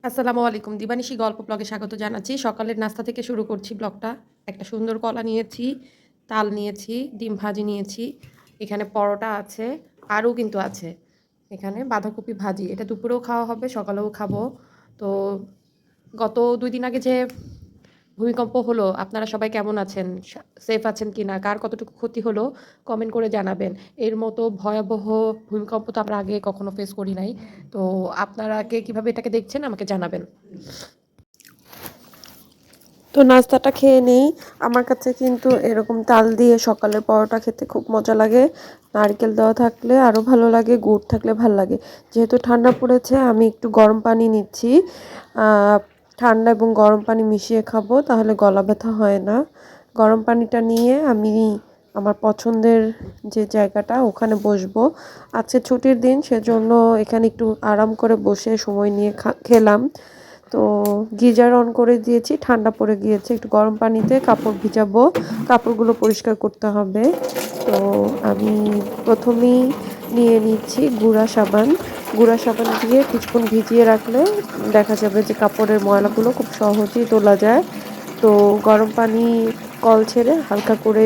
আসসালামু আলাইকুম। দিবানিশি গল্প ব্লগে স্বাগত জানাচ্ছি। সকালের নাস্তা থেকে শুরু করছি ব্লগটা। একটা সুন্দর কলা নিয়েছি, তাল নিয়েছি, ডিম ভাজি নিয়েছি। এখানে পরোটা আছে, আরও কিন্তু আছে। এখানে বাঁধাকপি ভাজি। এটা দুপুরেও খাওয়া হবে, সকালেও খাবো। তো গত ২ দিন আগে যে ভূমিকম্প হলো, আপনারা সবাই কেমন আছেন? সেফ আছেন কিনা? কার কতটুকু ক্ষতি হলো? কমেন্ট করে জানাবেন। এর মতো ভয়াবহ ভূমিকম্প তো আমরা আগে কখনো ফেস করি নাই। তো আপনারা কে কিভাবে এটাকে দেখছেন আমাকে জানাবেন। তো নাস্তাটা খেয়ে নেই। আমার কাছে কিন্তু এরকম তাল দিয়ে সকালের পরোটা খেতে খুব মজা লাগে। নারকেল দেওয়া থাকলে আরও ভালো লাগে, গুড় থাকলে ভালো লাগে। যেহেতু ঠান্ডা পড়েছে আমি একটু গরম পানি নিচ্ছি। ঠান্ডা এবং গরম পানি মিশিয়ে খাবো, তাহলে গলা ব্যথা হয় না। গরম পানিটা নিয়ে আমি আমার পছন্দের যে জায়গাটা ওখানে বসবো। আজকে ছুটির দিন, সেজন্য এখানে একটু আরাম করে বসে সময় নিয়ে খেলাম। তো গিজার অন করে দিয়েছি, ঠান্ডা পড়ে গিয়েছে। একটু গরম পানিতে কাপড় ভিজাবো, কাপড়গুলো পরিষ্কার করতে হবে। তো আমি প্রথমেই নিয়ে নিচ্ছি গুঁড়া সাবান দিয়ে কিছুক্ষণ ভিজিয়ে রাখলে দেখা যাবে যে কাপড়ের ময়লাগুলো খুব সহজেই তোলা যায়। তো গরম পানি কল ছেড়ে হালকা করে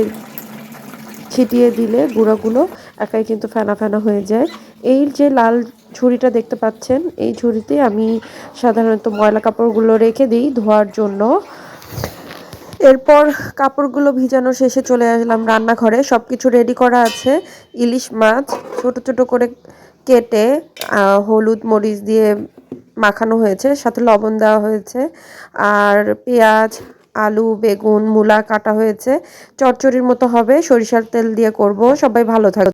ছিটিয়ে দিলে গুঁড়াগুলো একাই কিন্তু ফেনা ফেনা হয়ে যায়। এই যে লাল ঝুড়িটা দেখতে পাচ্ছেন, এই ঝুড়িতে আমি সাধারণত ময়লা কাপড়গুলো রেখে দিই ধোয়ার জন্য। এরপর কাপড়গুলো ভিজানো শেষে চলে আসলাম রান্নাঘরে। সব কিছু রেডি করা আছে। ইলিশ মাছ ছোট ছোট করে কেটে হলুদ মরিচ দিয়ে মাখানো হয়েছে, সাথে লবণ দেওয়া হয়েছে। আর পেঁয়াজ, আলু, বেগুন, মূলা কাটা হয়েছে। চচ্চড়ির মতো হবে, সরিষার তেল দিয়ে করব। সবাই ভালো থাকবে।